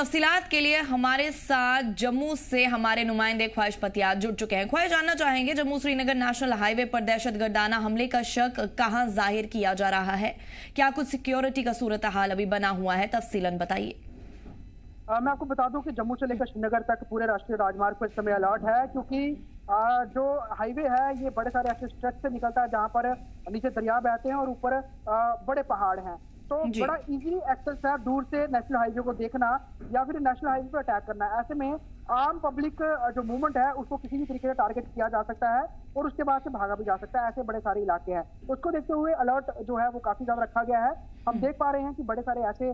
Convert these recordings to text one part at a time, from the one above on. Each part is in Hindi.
तफसीलात के लिए हमारे साथ जम्मू से हमारे नुमाइंदे ख्वाहिश पतियात जुड़ चुके हैं। ख्वाहिश जानना चाहेंगे, जम्मू श्रीनगर नेशनल हाईवे पर दहशतगर्दाना हमले का शक कहां जाहिर किया जा रहा है? क्या कुछ सिक्योरिटी का सूरत हाल अभी बना हुआ है? तफसीलन बताइए। मैं आपको बता दूं कि जम्मू से लेकर श्रीनगर तक पूरे राष्ट्रीय राजमार्ग पर इस समय अलर्ट है, क्योंकि जो हाईवे है ये बड़े सारे ऐसे स्ट्रेच से निकलता है जहां पर नीचे दरिया बहते हैं और ऊपर बड़े पहाड़ हैं। तो बड़ा इजीली एक्सेस है दूर से नेशनल हाईवे को देखना या फिर नेशनल हाईवे पर अटैक करना। ऐसे में आम पब्लिक जो मूवमेंट है उसको किसी भी तरीके से टारगेट किया जा सकता है और उसके बाद से भागा भी जा सकता है। ऐसे बड़े सारे इलाके हैं, उसको देखते हुए अलर्ट जो है वो काफी ज्यादा रखा गया है। हम देख पा रहे हैं कि बड़े सारे ऐसे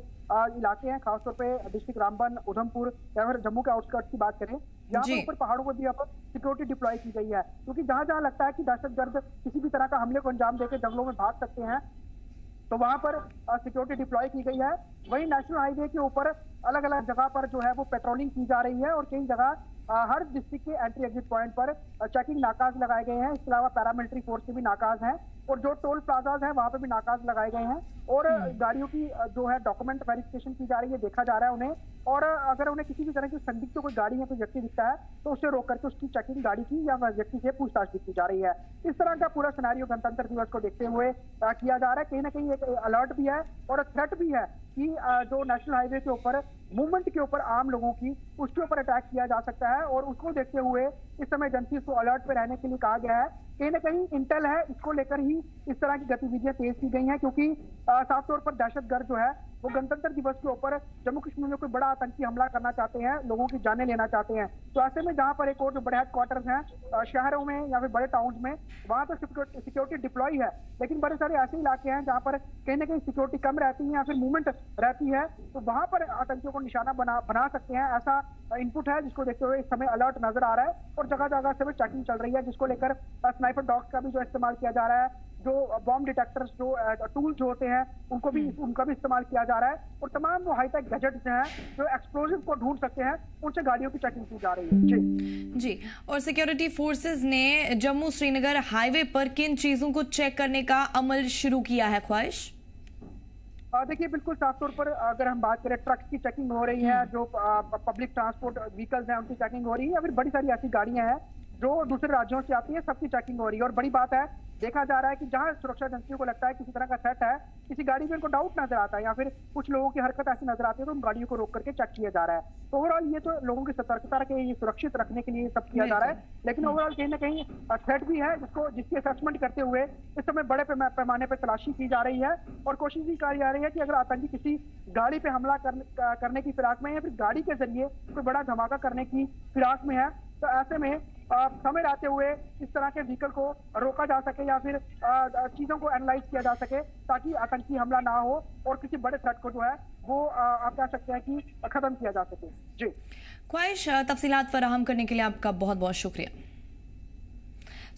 इलाके हैं, खासतौर पे डिस्ट्रिक्ट रामबन, उधमपुर या फिर जम्मू के आउटस्कर्ट्स की बात करें, यहाँ पर ऊपर पहाड़ों पर भी अब सिक्योरिटी डिप्लॉय की गई है, क्योंकि जहां जहां लगता है कि दहशतगर्द किसी भी तरह का हमले को अंजाम देकर जंगलों में भाग सकते हैं तो वहां पर सिक्योरिटी डिप्लॉय की गई है। वहीं नेशनल हाईवे के ऊपर अलग अलग जगह पर जो है वो पेट्रोलिंग की जा रही है और कई जगह हर डिस्ट्रिक्ट के एंट्री एग्जिट पॉइंट पर चेकिंग नाकाज लगाए गए हैं। इसके अलावा पैरामिलिट्री फोर्स के भी नाकाज हैं और जो टोल प्लाजाज हैं वहां पर भी नाकाज लगाए गए हैं और गाड़ियों की जो है डॉक्यूमेंट वेरिफिकेशन की जा रही है, देखा जा रहा है उन्हें। और अगर उन्हें किसी भी तरह की संदिग्ध कोई गाड़ी या कोई व्यक्ति दिखता है तो उसे रोक करके उसकी चेकिंग गाड़ी की या व्यक्ति से पूछताछ भी की जा रही है। इस तरह का पूरा सिनेरियो गणतंत्र दिवस को देखते हुए किया जा रहा है। कहीं ना कहीं एक अलर्ट भी है और थ्रेट भी है कि जो नेशनल हाईवे के ऊपर मूवमेंट के ऊपर आम लोगों की उसके ऊपर अटैक किया जा सकता है और उसको देखते हुए इस समय एजेंसी को अलर्ट पे रहने के लिए कहा गया है। कहीं ना कहीं इंटेल है, इसको लेकर ही इस तरह की गतिविधियां तेज की गई हैं, क्योंकि साफ तौर पर दहशतगर्द जो है वो गणतंत्र दिवस के ऊपर जम्मू कश्मीर में कोई बड़ा आतंकी हमला करना चाहते हैं, लोगों की जानें लेना चाहते हैं। तो ऐसे में जहां पर एक और जो बड़े हेडक्वार्टर्स हैं शहरों में या फिर बड़े टाउन्स में, वहां तो सिक्योरिटी डिप्लॉय है, लेकिन बड़े सारे ऐसे इलाके हैं जहां पर कहीं ना कहीं सिक्योरिटी कम रहती है या फिर मूवमेंट रहती है, तो वहां पर आतंकियों को निशाना बना सकते हैं। ऐसा इनपुट है जिसको देखते हुए इस समय अलर्ट नजर आ रहा है और जगह जगह से चेकिंग चल रही है, जिसको लेकर स्नाइपर डॉग्स का भी जो इस्तेमाल किया जा रहा है, जो बॉम्ब डिटेक्टर्स जो टूल जो होते हैं उनका भी इस्तेमाल किया जा रहा है और तमाम वो हाईटेक गैजेट्स हैं जो एक्सप्लोजिव को ढूंढ सकते हैं, उनसे गाड़ियों की चेकिंग की जा रही है। जी। और सिक्योरिटी फोर्सेस ने जम्मू श्रीनगर हाईवे पर किन चीजों को चेक करने का अमल शुरू किया है? ख्वाहिश देखिए, बिल्कुल साफ तौर पर अगर हम बात करें, ट्रक्स की चेकिंग हो रही है, जो पब्लिक ट्रांसपोर्ट व्हीकल्स हैं उनकी चेकिंग हो रही है, या फिर बड़ी सारी ऐसी गाड़ियां हैं जो दूसरे राज्यों से आती है, सबकी चेकिंग हो रही है। और बड़ी बात है, देखा जा रहा है कि जहां सुरक्षा एजेंसियों को लगता है किसी तरह का थ्रेट है, किसी गाड़ी में उनको डाउट नजर आता है या फिर कुछ लोगों की हरकत ऐसी नजर आती है, तो उन गाड़ियों को रोक करके चेक किया जा रहा है। तो ओवरऑल ये तो लोगों की सतर्कता के ये सुरक्षित रखने के लिए सब किया जा रहा है, लेकिन ओवरऑल कहीं ना कहीं थ्रेट भी है जिसकी असेसमेंट करते हुए इस समय बड़े पैमाने पर तलाशी की जा रही है और कोशिश भी की जा रही है कि अगर आतंकी किसी गाड़ी पे हमला करने की फिराक में या फिर गाड़ी के जरिए कोई बड़ा धमाका करने की फिराक में है, तो ऐसे में समय रहते हुए इस तरह के व्हीकल को रोका जा सके या फिर चीजों को एनालाइज किया जा सके, ताकि आतंकी हमला ना हो और किसी बड़े थ्रेट को जो है वो आप कह सकते हैं कि खत्म किया जा सके। जी ख्वाहिश, तफसीलात फराहम करने के लिए आपका बहुत बहुत शुक्रिया।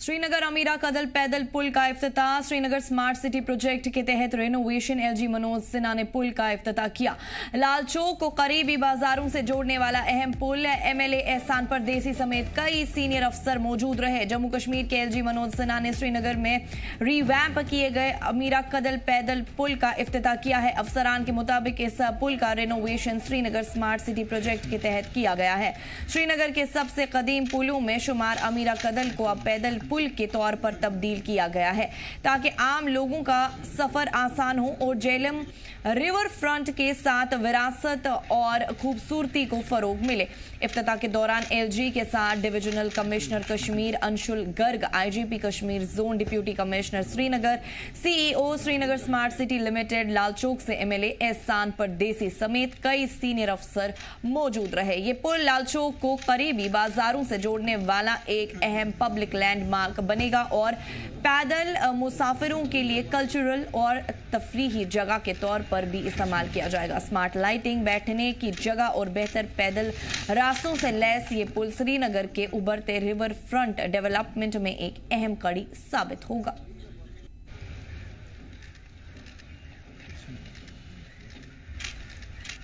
श्रीनगर अमीरा कदल पैदल पुल का इफ्तिताह। श्रीनगर स्मार्ट सिटी प्रोजेक्ट के तहत रेनोवेशन एलजी मनोज सिन्हा ने पुल का इफ्तिताह किया। लाल चौक को करीबी बाजारों से जोड़ने वाला अहम पुल। एमएलए एहसान परदेसी समेत कई सीनियर अफसर मौजूद रहे। जम्मू कश्मीर के एलजी मनोज सिन्हा ने श्रीनगर में रीवैम्प किए गए अमीरा कदल पैदल पुल का इफ्तिताह किया है। अफसरान के मुताबिक इस पुल का renovation Srinagar smart city project के तहत किया गया है। श्रीनगर के सबसे कदीम पुलों में शुमार अमीरा कदल को अब पैदल पुल के तौर पर तब्दील किया गया है, ताकि आम लोगों का सफर आसान हो और जेलम रिवर फ्रंट के साथ विरासत और खूबसूरती को फरोग मिले। इफ्तिताह के दौरान एलजी के साथ divisional commissioner Kashmir Anshul Garg, IGP Kashmir zone, deputy commissioner Srinagar, CEO Srinagar smart city limited, Lal Chowk से एमएलए एहसान परदेसी समेत कई सीनियर अफसर मौजूद रहे। ये पुल लाल चौक को करीबी बाजारों से जोड़ने वाला एक अहम पब्लिक लैंडमार्क बनेगा और पैदल मुसाफिरों के लिए कल्चरल और तफरीही जगह के तौर पर भी इस्तेमाल किया जाएगा। स्मार्ट लाइटिंग, बैठने की जगह और बेहतर पैदल रास्तों से लैस ये पुल श्रीनगर के उभरते रिवर फ्रंट डेवलपमेंट में एक अहम कड़ी साबित होगा।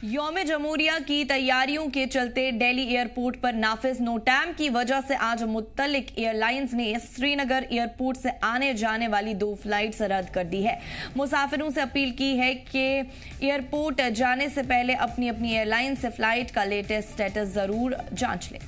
यौम जमहूरिया की तैयारियों के चलते दिल्ली एयरपोर्ट पर नाफिज नोटैम की वजह से आज मुत्तलिक एयरलाइंस ने श्रीनगर एयरपोर्ट से आने जाने वाली 2 फ्लाइट्स रद्द कर दी है। मुसाफिरों से अपील की है कि एयरपोर्ट जाने से पहले अपनी अपनी एयरलाइन से फ्लाइट का लेटेस्ट स्टेटस जरूर जांच लें।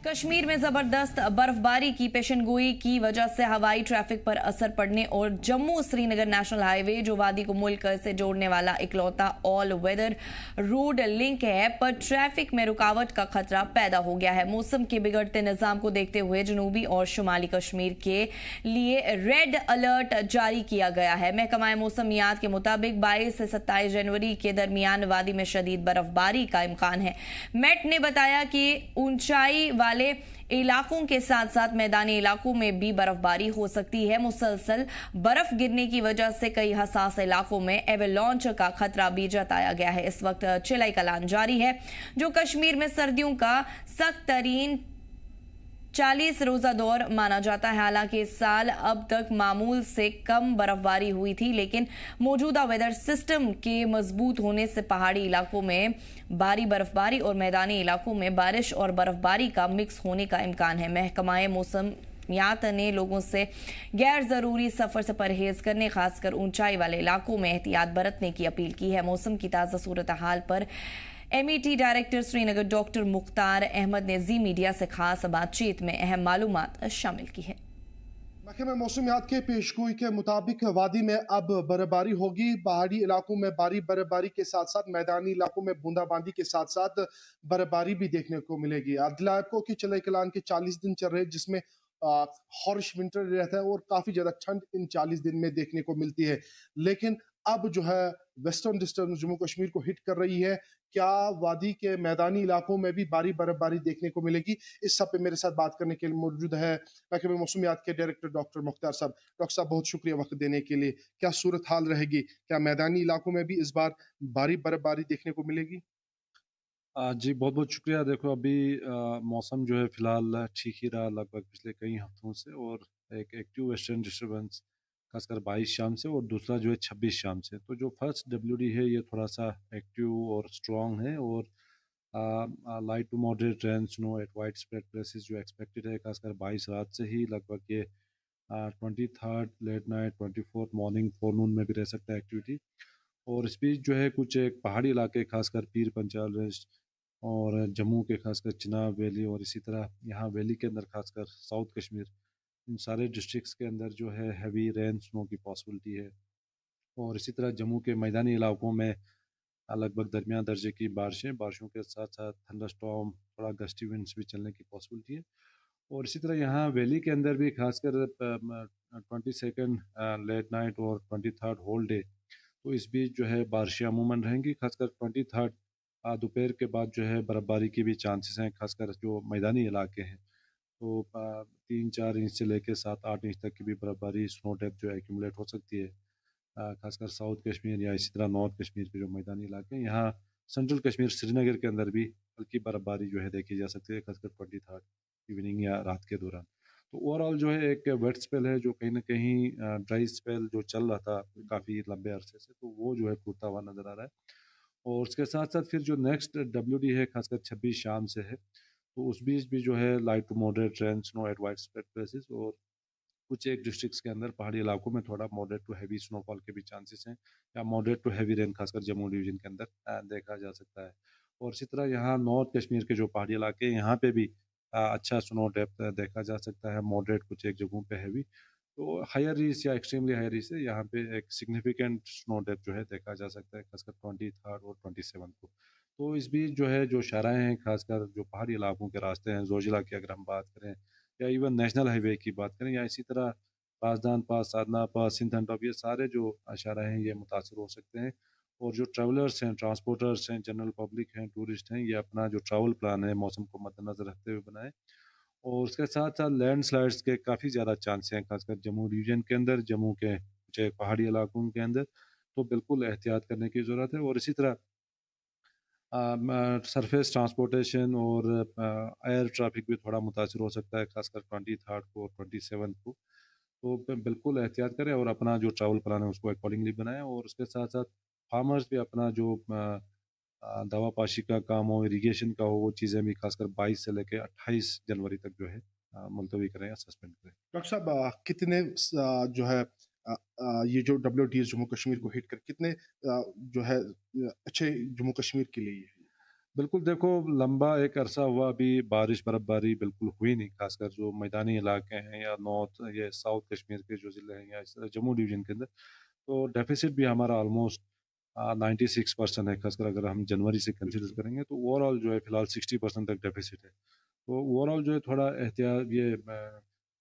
कश्मीर में जबरदस्त बर्फबारी की पेशेनगोई की वजह से हवाई ट्रैफिक पर असर पड़ने और जम्मू श्रीनगर नेशनल हाईवे जो वादी को मुल्क से जोड़ने वाला इकलौता ऑल वेदर रोड लिंक है पर ट्रैफिक में रुकावट का खतरा पैदा हो गया है। मौसम के बिगड़ते निजाम को देखते हुए जनूबी और शुमाली कश्मीर के लिए रेड अलर्ट जारी किया गया है। महकमा मौसमियात के मुताबिक 22 से 27 जनवरी के दरमियान वादी में शदीद बर्फबारी का इम्कान है। मेट ने बताया कि ऊंचाई वाले इलाकों के साथ साथ मैदानी इलाकों में भी बर्फबारी हो सकती है। मुसलसल बर्फ गिरने की वजह से कई हसास इलाकों में एवेलॉन्च का खतरा भी जताया गया है। इस वक्त चिलाई कलान जारी है जो कश्मीर में सर्दियों का सख्त तरीन 40 रोजा दौर माना जाता है। हालांकि इस साल अब तक मामूल से कम बर्फबारी हुई थी, लेकिन मौजूदा वेदर सिस्टम के मजबूत होने से पहाड़ी इलाकों में भारी बर्फबारी और मैदानी इलाकों में बारिश और बर्फबारी का मिक्स होने का इम्कान है। महकमा मौसमियात ने लोगों से गैर जरूरी सफर से परहेज करने, खासकर ऊंचाई वाले इलाकों में एहतियात बरतने की अपील की है। मौसम की ताज़ा सूरत हाल पर MET director Srinagar doctor Mukhtar Ahmad ने जी मीडिया से खास बातचीत में अहम मालूमात शामिल की है। महकमे मौसमियात के पेशगोई के मुताबिक वादी में अब बर्फबारी होगी। पहाड़ी इलाकों में भारी बर्फबारी के साथ साथ मैदानी इलाकों में बूंदाबांदी के साथ साथ बर्फबारी भी देखने को मिलेगी। अदलाको की चिलाई कलान के 40 दिन चल रहे जिसमें हॉर्श विंटर रहता है और काफी ज्यादा ठंड इन 40 दिन में देखने को मिलती है। लेकिन अब जो है वेस्टर्न डिस्टर्बेंस जम्मू कश्मीर को हिट कर रही है। क्या वादी के मैदानी इलाकों में भी भारी बर्फबारी देखने को मिलेगी? इस सब पे मेरे साथ बात करने के लिए मौजूद है महकमे मौसमियात के डायरेक्टर डॉक्टर मुख्तार साहब। डॉक्टर साहब बहुत शुक्रिया वक्त देने के लिए। क्या सूरत हाल रहेगी? क्या मैदानी इलाकों में भी इस बार भारी बर्फबारी देखने को मिलेगी? जी बहुत बहुत शुक्रिया। देखो अभी मौसम जो है फ़िलहाल ठीक ही रहा लगभग पिछले कई हफ्तों से, और एक एक्टिव वेस्टर्न डिस्टर्बेंस खासकर 22 शाम से और दूसरा जो है 26 शाम से। तो जो फर्स्ट WD है ये थोड़ा सा एक्टिव और स्ट्रॉन्ग है, और light to moderate rain snow at widespread places जो एक्सपेक्टेड है खासकर 22 रात से ही लगभग ये 23 लेट नाइट 24 मॉर्निंग फोरनून में भी रह सकता है एक्टिविटी। और इस बीच जो है कुछ एक पहाड़ी इलाके खासकर पीर पंचाल रेंज और जम्मू के खासकर चिनाब वैली और इसी तरह यहाँ वैली के अंदर खासकर साउथ कश्मीर, इन सारे डिस्ट्रिक्ट्स के अंदर जो है हैवी रेन स्नो की पॉसिबिलिटी है। और इसी तरह जम्मू के मैदानी इलाकों में लगभग दरमियान दर्जे की बारिशों के साथ साथ थंडर स्टॉर्म, थोड़ा गस्टी विंड्स भी चलने की पॉसिबिलिटी है। और इसी तरह यहाँ वैली के अंदर भी खासकर 22 लेट नाइट और 23 होल डे, तो इस बीच जो है बारिशें अमूमन रहेंगी। खासकर 23 दोपहर के बाद जो है बर्फबारी की भी चांसेस हैं, खासकर जो मैदानी इलाके हैं। तो 3-4 इंच से लेकर 7-8 इंच तक की भी बर्फबारी स्नो डेप्थ जो है एक्यूमुलेट हो सकती है, खासकर साउथ कश्मीर या इसी तरह नॉर्थ कश्मीर के जो मैदानी इलाके हैं। यहाँ सेंट्रल कश्मीर श्रीनगर के अंदर भी हल्की बर्फबारी जो है देखी जा सकती है, खासकर 23 इवनिंग या रात के दौरान। तो ओवरऑल जो है एक वेट स्पेल है जो कहीं ना कहीं ड्राई स्पेल जो चल रहा था काफ़ी लंबे अरसे से, तो वो जो है टूटता हुआ नज़र आ रहा है। और उसके साथ साथ फिर जो नेक्स्ट WD है खासकर 26 शाम से है, तो उस बीच भी जो है light to moderate rain snow at widespread places और कुछ एक डिस्ट्रिक्ट्स के अंदर पहाड़ी इलाकों में थोड़ा मॉडरेट टू हैवी स्नोफॉल के भी चांसेस हैं, या मॉडरेट टू हैवी रेन खासकर जम्मू डिवीजन के अंदर देखा जा सकता है। और इसी तरह यहाँ नॉर्थ कश्मीर के जो पहाड़ी इलाके हैं यहाँ पे भी अच्छा स्नो डेप्थ देखा जा सकता है, मॉडरेट कुछ एक जगहों पे हैवी। तो हायर रीच या एक्सट्रीमली हायर रीच से यहाँ पे एक सिग्निफिकेंट स्नो डेप्थ जो है देखा जा सकता है, खासकर 23 और 27 को। तो इस बीच जो है जो शाराएँ हैं खासकर जो पहाड़ी इलाकों के रास्ते हैं, जोजिला की अगर हम बात करें या इवन नेशनल हाईवे की बात करें या इसी तरह राजदान पास, साधना पास, सिंधन टॉप, ये सारे जो शारा हैं ये मुतासर हो सकते हैं। और जो ट्रैवलर्स हैं, ट्रांसपोर्टर्स हैं, जनरल पब्लिक हैं, टूरिस्ट हैं, ये अपना जो ट्रैवल प्लान है मौसम को मद्देनज़र रखते हुए बनाएं। और उसके साथ साथ लैंडस्लाइड्स के काफ़ी ज़्यादा चांस हैं खासकर जम्मू डिवीजन के अंदर, जम्मू के कुछ एक पहाड़ी इलाकों के अंदर, तो बिल्कुल एहतियात करने की ज़रूरत है। और इसी तरह सरफेस ट्रांसपोर्टेशन और एयर ट्रैफिक भी थोड़ा मुतासर हो सकता है खासकर 23 को और 27 को। तो बिल्कुल एहतियात करें और अपना जो ट्रैवल प्लान है उसको अकॉर्डिंगली बनाएं। और उसके साथ साथ फार्मर्स भी अपना जो दवा पाशी का काम हो, इरिगेशन का हो, वो चीज़ें भी खासकर 22 से लेकर 28 जनवरी तक जो है मुलतवी करें या सस्पेंड करें। डॉक्टर साहब कितने जो है ये जो WTS जम्मू कश्मीर को हिट कर कितने जो है अच्छे जम्मू कश्मीर के लिए है? बिल्कुल, देखो लंबा एक अरसा हुआ अभी बारिश बर्फबारी बिल्कुल हुई नहीं, खासकर जो मैदानी इलाके हैं या नॉर्थ या साउथ कश्मीर के जो ज़िले हैं या इस तरह जम्मू डिवीज़न के अंदर, तो डेफिसिट भी हमारा ऑलमोस्ट 96% है। खासकर अगर हम जनवरी से कंसिडर करेंगे तो ओवरऑल जो है फिलहाल 60% तक डेफिसिट है। तो ओवरऑल जो है थोड़ा एहतियात ये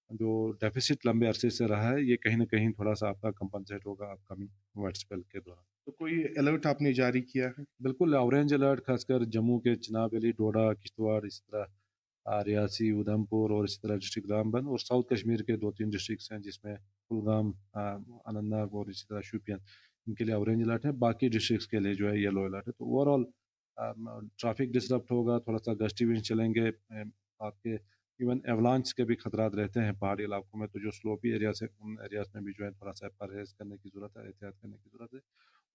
जो डेफिसिट लंबे अरसे से रहा है, ये कहीं ना कहीं थोड़ा सा आपका कंपनसेट होगा अपकमिंग वेट स्पेल के दौरान। तो कोई अलर्ट आपने जारी किया है? बिल्कुल ऑरेंज अलर्ट खासकर जम्मू के चिनाब वैली, डोडा, किश्तवाड़, इस तरह रियासी, उधमपुर और इसी तरह डिस्ट्रिक्ट रामबन और साउथ कश्मीर के 2-3 डिस्ट्रिक्ट्स हैं जिसमें कुलगाम, अनंतनाग और इसी तरह शोपियान, इनके लिए ऑरेंज अलर्ट है। बाकी डिस्ट्रिक्ट्स के लिए जो है येलो अलर्ट है। तो ओवरऑल ट्रैफिक डिसरप्ट होगा, थोड़ा सा गस्टी विंड चलेंगे, आपके इवन एवलांच के भी खतरात रहते हैं पहाड़ी इलाकों में। तो जो स्लोपी एरियाज है उन एरियाज में भी जो है थोड़ा सा परहेज करने की ज़रूरत है, एहतियात करने की ज़रूरत है।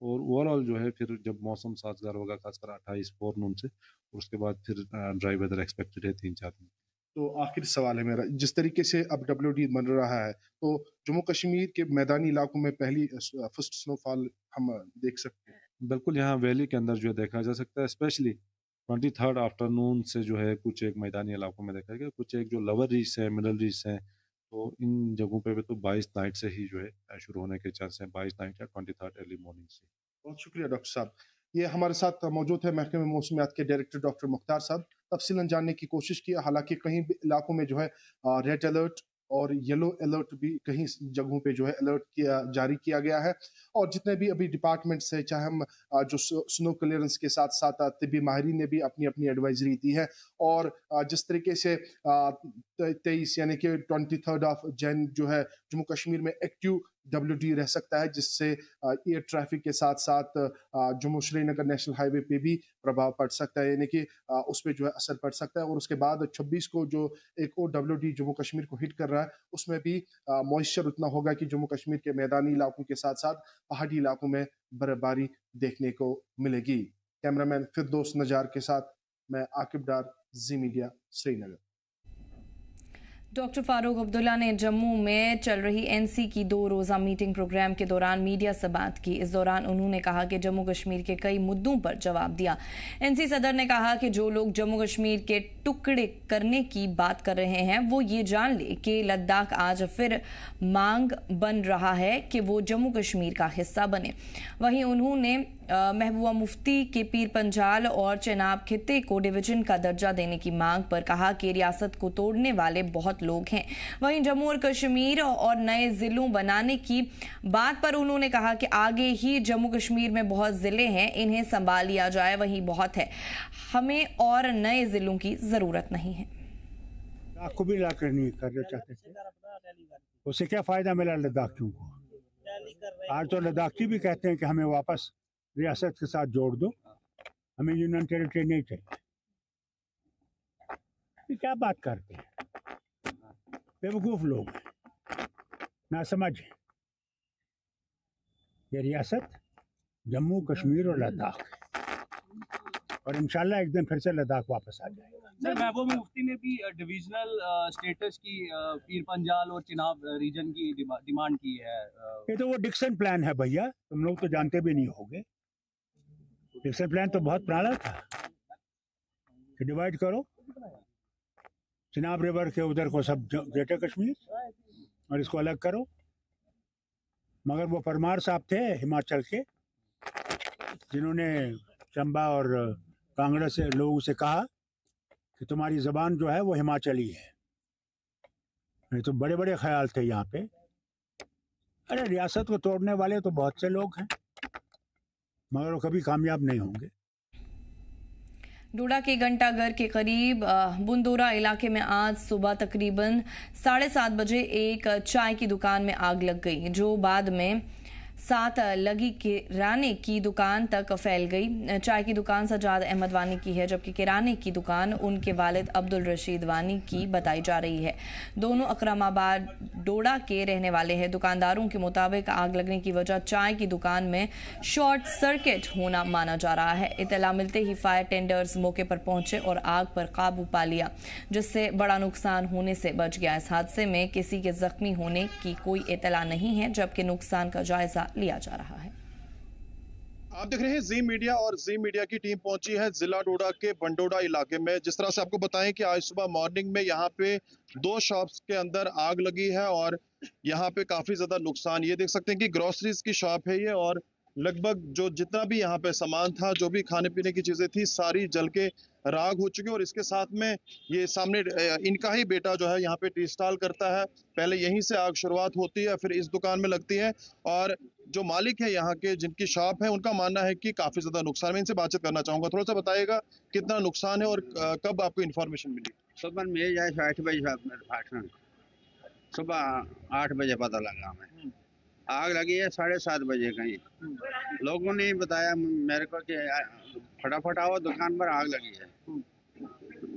और ओवरऑल जो है फिर जब मौसम साजगार होगा खासकर 28 फोरनून से, और उसके बाद फिर ड्राई वेदर एक्सपेक्टेड है 3-4 दिन। तो आखिरी सवाल है मेरा, जिस तरीके से अब WD बन रहा है तो जम्मू कश्मीर के मैदानी इलाकों में पहली फर्स्ट स्नोफॉल हम देख सकते हैं? बिल्कुल, यहाँ वैली के अंदर जो है देखा जा सकता है, स्पेशली 23rd आफ्टरनून से जो है कुछ एक मैदानी इलाकों में देखा गया, कुछ एक जो लोअर रीच है, मिडल रीच है, तो इन जगहों पे भी तो 22 नाइट से ही जो है शुरू होने के चांस हैं, 22 नाइट या 23rd अर्ली मॉर्निंग से। बहुत शुक्रिया डॉक्टर साहब। ये हमारे साथ मौजूद है महकमे मौसमियात के डायरेक्टर डॉक्टर मुख्तार साहब। तफसीलन जानने की कोशिश की, हालांकि कहीं भी इलाकों में जो है रेड अलर्ट और येलो अलर्ट भी कहीं जगहों पे जो है अलर्ट जारी किया गया है। और जितने भी अभी डिपार्टमेंट्स है, चाहे हम जो स्नो क्लियरेंस के साथ साथ तिब्बी माहिरीन ने भी अपनी अपनी एडवाइजरी दी है। और जिस तरीके से 23 यानी कि 23rd ऑफ जैन जो है जम्मू कश्मीर में एक्टिव WD रह सकता है, जिससे एयर ट्रैफिक के साथ साथ जम्मू श्रीनगर नेशनल हाईवे पे भी प्रभाव पड़ सकता है, यानी कि उस पर जो है असर पड़ सकता है। और उसके बाद 26 को जो एक और WD जम्मू कश्मीर को हिट कर रहा है, उसमें भी मॉइस्चर उतना होगा कि जम्मू कश्मीर के मैदानी इलाकों के साथ साथ पहाड़ी इलाकों में बर्फबारी देखने को मिलेगी। कैमरामैन फिरदौस नजार के साथ मैं आकिब डार, जी मीडिया, श्रीनगर। डॉक्टर फारूक अब्दुल्ला ने जम्मू में चल रही NC की 2 रोज़ा मीटिंग प्रोग्राम के दौरान मीडिया से बात की। इस दौरान उन्होंने कहा कि जम्मू कश्मीर के कई मुद्दों पर जवाब दिया। NC सदर ने कहा कि जो लोग जम्मू कश्मीर के टुकड़े करने की बात कर रहे हैं वो ये जान ले कि लद्दाख आज फिर मांग बन रहा है कि वो जम्मू कश्मीर का हिस्सा बने। वहीं उन्होंने महबूबा मुफ्ती के पीर पंजाल और चेनाब खित्ते को डिवीजन का दर्जा देने की मांग पर कहा कि रियासत को तोड़ने वाले बहुत लोग हैं। वहीं जम्मू और कश्मीर और नए जिलों बनाने की बात पर उन्होंने कहा कि आगे ही जम्मू कश्मीर में बहुत जिले हैं, इन्हें संभाल लिया जाए, वही बहुत है, हमें और नए जिलों की जरूरत नहीं है। आपको भी लद्दाख नहीं करना चाहते थे, उससे क्या फायदा मिला लद्दाखियों को? आज तो लद्दाखी भी कहते हैं कि हमें वापस रियासत के साथ जोड़ दो, हमें यूनियन टेरिटरी नहीं चाहिए। ये क्या बात करते हैं, बेवकूफ लोग, ना समझ। ये रियासत जम्मू कश्मीर और लद्दाख, और इंशाल्लाह एक दिन फिर से लद्दाख वापस आ जाएगा। सर, महबूबा मुफ्ती ने भी डिविजनल स्टेटस की पीर पंजाल और चिनाब रीजन की डिमांड की है। ये तो वो डिक्सन प्लान है भैया, तुम लोग तो जानते भी नहीं होगे। डिक्सन प्लान तो बहुत पुराना था कि डिवाइड करो चिनाब रिवर के उधर को सब ग्रेटर कश्मीर और इसको अलग करो। मगर वो परमार साहब थे हिमाचल के, जिन्होंने चंबा और कांगड़ा से लोगों से कहा कि तुम्हारी ज़बान जो है वो हिमाचली है। ये तो बड़े बड़े ख्याल थे यहाँ पे। अरे रियासत को तोड़ने वाले तो बहुत से लोग हैं, मगर वो कभी कामयाब नहीं होंगे। डोडा के घंटाघर के करीब बुंदोरा इलाके में आज सुबह तकरीबन 7:30 बजे एक चाय की दुकान में आग लग गई, जो बाद में साथ लगी किराने की दुकान तक फैल गई। चाय की दुकान सजाद अहमद वानी की है, जबकि किराने की दुकान उनके वालिद अब्दुल रशीद वानी की बताई जा रही है। दोनों अकरमाबाद डोडा के रहने वाले हैं। दुकानदारों के मुताबिक आग लगने की वजह चाय की दुकान में शॉर्ट सर्किट होना माना जा रहा है। इत्तला मिलते ही फायर टेंडर्स मौके पर पहुंचे और आग पर काबू पा लिया, जिससे बड़ा नुकसान होने से बच गया। इस हादसे में किसी के जख्मी होने की कोई इत्तला नहीं है, जबकि नुकसान का जायजा लिया जा रहा है। आप देख रहे हैं जी मीडिया और जी मीडिया की टीम पहुंची है जिला डोडा के बंडोडा इलाके में। जिस तरह से आपको बताएं कि आज सुबह मॉर्निंग में यहाँ पे 2 शॉप्स के अंदर आग लगी है और यहाँ पे काफी ज्यादा नुकसान, ये देख सकते हैं कि ग्रोसरीज की शॉप है ये, और लगभग जो जितना भी यहाँ पे सामान था, जो भी खाने पीने की चीजें थी, सारी जल के राख हो चुकी है। और इसके साथ में ये सामने इनका ही बेटा जो है यहाँ पे टी स्टॉल करता है, पहले यहीं से आग शुरुआत होती है, फिर इस दुकान में लगती है। और जो मालिक है यहाँ के, जिनकी शॉप है, उनका मानना है कि काफी ज्यादा नुकसान। मैं इनसे बातचीत करना चाहूंगा, थोड़ा सा बताइएगा कितना नुकसान है और कब आपको इन्फॉर्मेशन मिली? सुबह में जाए 8 बजे, सुबह 8 बजे पता लगा हमें आग लगी है। 7:30 बजे कहीं लोगों ने बताया मेरे को कि फटाफट आओ, दुकान पर आग लगी है।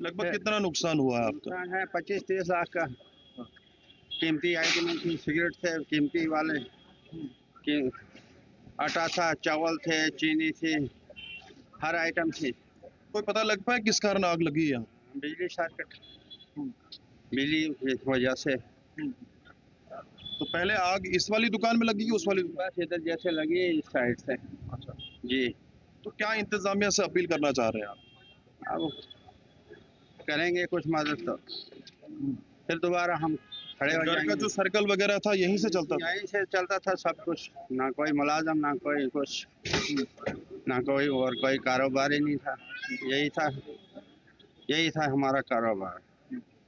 लगभग कितना नुकसान हुआ है आपका? नुकसान है 25-30 लाख का। कीमती आइटम थी, सिगरेट थे कीमती वाले, आटा था, चावल थे, चीनी थी, हर आइटम थी। कोई पता लग पाया किस कारण आग लगी है? बिजली सर्किट, बिजली की वजह से। तो पहले आग इस वाली दुकान में लगी कि उस वाली दुकान? बस इधर जैसे लगी इस साइड से। अच्छा जी। तो क्या इंतजामिया से अपील करना चाह रहे हैं आप? अब करेंगे कुछ मदद तो फिर दोबारा हम खड़े हो जाएंगे। घर का जो सर्कल वगैरह था यहीं से चलता था? यहीं से चलता था सब कुछ, ना कोई मुलाजम, ना कोई कुछ, ना कोई और कोई कारोबार ही नहीं था। यही था हमारा कारोबार।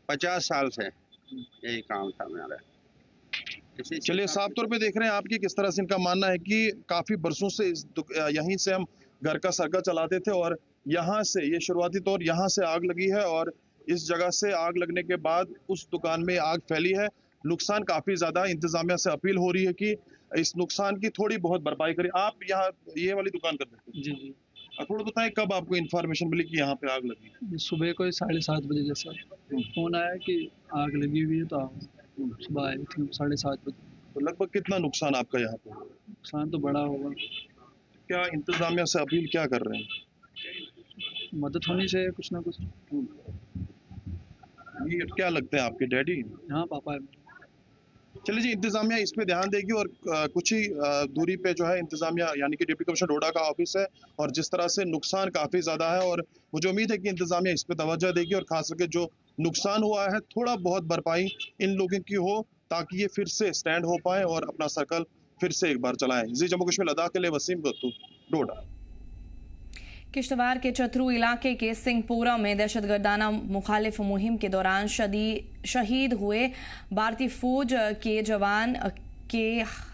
50 साल से यही काम था मेरा। चलिए, साफ तौर पे देख रहे हैं आपकी किस तरह से इनका मानना है कि काफी बरसों से यहीं से हम घर का सर्कल चलाते थे और यहाँ से ये शुरुआती तौर यहाँ से आग लगी है और इस जगह से आग लगने के बाद उस दुकान में आग फैली है। नुकसान काफी ज्यादा। इंतजामिया से अपील हो रही है कि इस नुकसान की थोड़ी बहुत भरपाई करें। आप यहाँ ये वाली दुकान करते थे? जी जी। थोड़ा बताएं कब आपको इन्फॉर्मेशन मिली कि यहाँ पे आग लगी? सुबह को 7:30 बजे जैसा फोन आया कि आग लगी हुई है, तो आओ। सुबह आए थे 7:30 बजे। तो लगभग कितना नुकसान आपका यहाँ पे? नुकसान तो बड़ा होगा। क्या इंतजामिया से अपील क्या कर रहे हैं? मदद होनी चाहिए कुछ ना कुछ। ये क्या लगते हैं आपके डैडी? हाँ, पापा है। चलिए जी, इंतजामिया इस पे ध्यान देगी और कुछ ही दूरी पे जो है इंतजामिया यानी कि डिप्टी कमिश्नर डोडा का ऑफिस है और जिस तरह से नुकसान काफी ज्यादा है और मुझे उम्मीद है कि इंतजामिया इस पे तवज्जो देगी और खास करके जो नुकसान हुआ है थोड़ा बहुत भरपाई इन लोगों की हो ताकि ये फिर से स्टैंड हो पाए और अपना सर्कल फिर से एक बार चलाएं। जी, जम्मू कश्मीर लद्दाख के लिए वसीम गत्तू, डोडा। किश्तवाड़ के चतरू इलाके के सिंहपुरा में दहशतगर्दाना मुखालिफ मुहिम के दौरान शहीद हुए भारतीय फौज के जवान के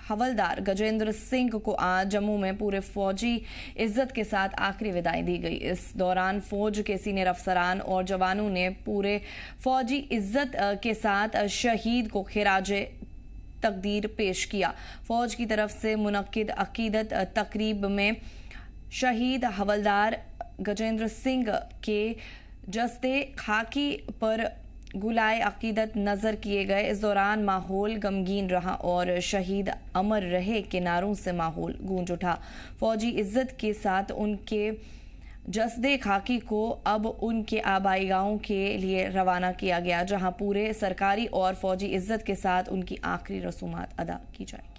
हवलदार गजेंद्र सिंह को आज जम्मू में पूरे फौजी इज्जत के साथ आखिरी विदाई दी गई। इस दौरान फौज के सीनियर अफसरान और जवानों ने पूरे फौजी इज्जत के साथ शहीद को खिराजे तकदीर पेश किया। फौज की तरफ से मुनक्किद अकीदत तकरीब में शहीद हवलदार गजेंद्र सिंह के जस्ते खाकी पर गुलाए अकीदत नजर किए गए। इस दौरान माहौल गमगीन रहा और शहीद अमर रहे के नारों से माहौल गूंज उठा। फौजी इज्जत के साथ उनके जस्दे खाकी को अब उनके आबाई गांव के लिए रवाना किया गया, जहां पूरे सरकारी और फौजी इज्जत के साथ उनकी आखिरी रसूमात अदा की जाएगी।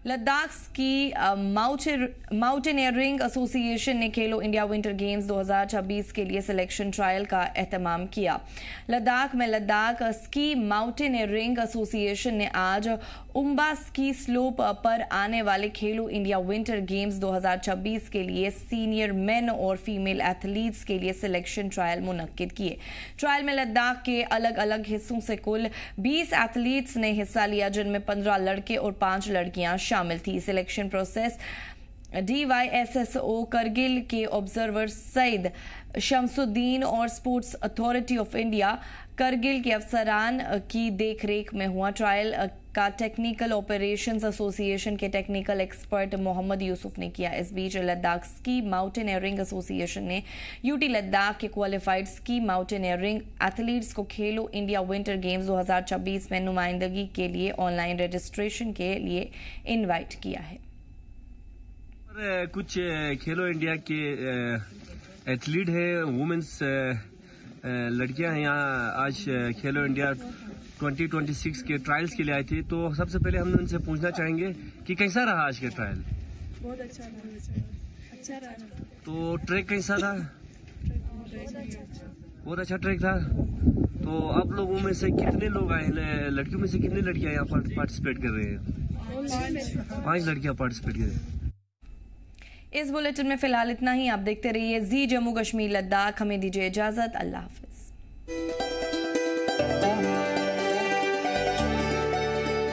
लद्दाख की माउंटेनियरिंग एसोसिएशन ने खेलो इंडिया विंटर गेम्स 2026 के लिए सिलेक्शन ट्रायल का एहतमाम किया। लद्दाख में लद्दाख स्की माउंटेनियरिंग एसोसिएशन ने आज उम्बा स्की स्लोप पर आने वाले खेलो इंडिया विंटर गेम्स 2026 के लिए सीनियर मेन और फीमेल एथलीट्स के लिए सिलेक्शन ट्रायल मुनक्किद किए। ट्रायल में लद्दाख के अलग अलग हिस्सों से कुल 20 एथलीट्स ने हिस्सा लिया, जिनमें 15 लड़के और 5 लड़कियां शामिल थी। सिलेक्शन प्रोसेस DYSSO करगिल के ऑब्जर्वर सईद शमसुद्दीन और sports authority of India Kargil के अफसरान की देखरेख में हुआ ट्रायल का टेक्निकल ऑपरेशंस एसोसिएशन के टेक्निकल एक्सपर्ट मोहम्मद यूसुफ ने किया। इस बीच लद्दाख स्की माउंटेनियरिंग एसोसिएशन ने यूटी लद्दाख के क्वालिफाइड स्की माउंटेनियरिंग एथलीट्स को खेलो इंडिया विंटर गेम्स 2026 में नुमाइंदगी के लिए ऑनलाइन रजिस्ट्रेशन के लिए इनवाइट किया है। कुछ खेलो इंडिया के एथलीट है, वुमेन्स लड़कियां हैं यहाँ आज खेलो इंडिया 2026 के ट्रायल्स के लिए आई थी। तो सबसे पहले हम उनसे पूछना चाहेंगे कि कैसा रहा आज का ट्रायल? बहुत अच्छा रहा। तो ट्रैक कैसा था? बहुत अच्छा ट्रैक था। तो आप लोगों में से कितने लोग आए हैं, लड़कियों में से कितनी लड़कियां यहाँ पर पार्टिसिपेट कर रहे हैं? 5 लड़कियां पार्टिसिपेट कर रही हैं। इस बुलेटिन में फिलहाल इतना ही। आप देखते रहिए जी जम्मू कश्मीर लद्दाख। हमें दीजिए इजाजत। अल्लाह हाफिज।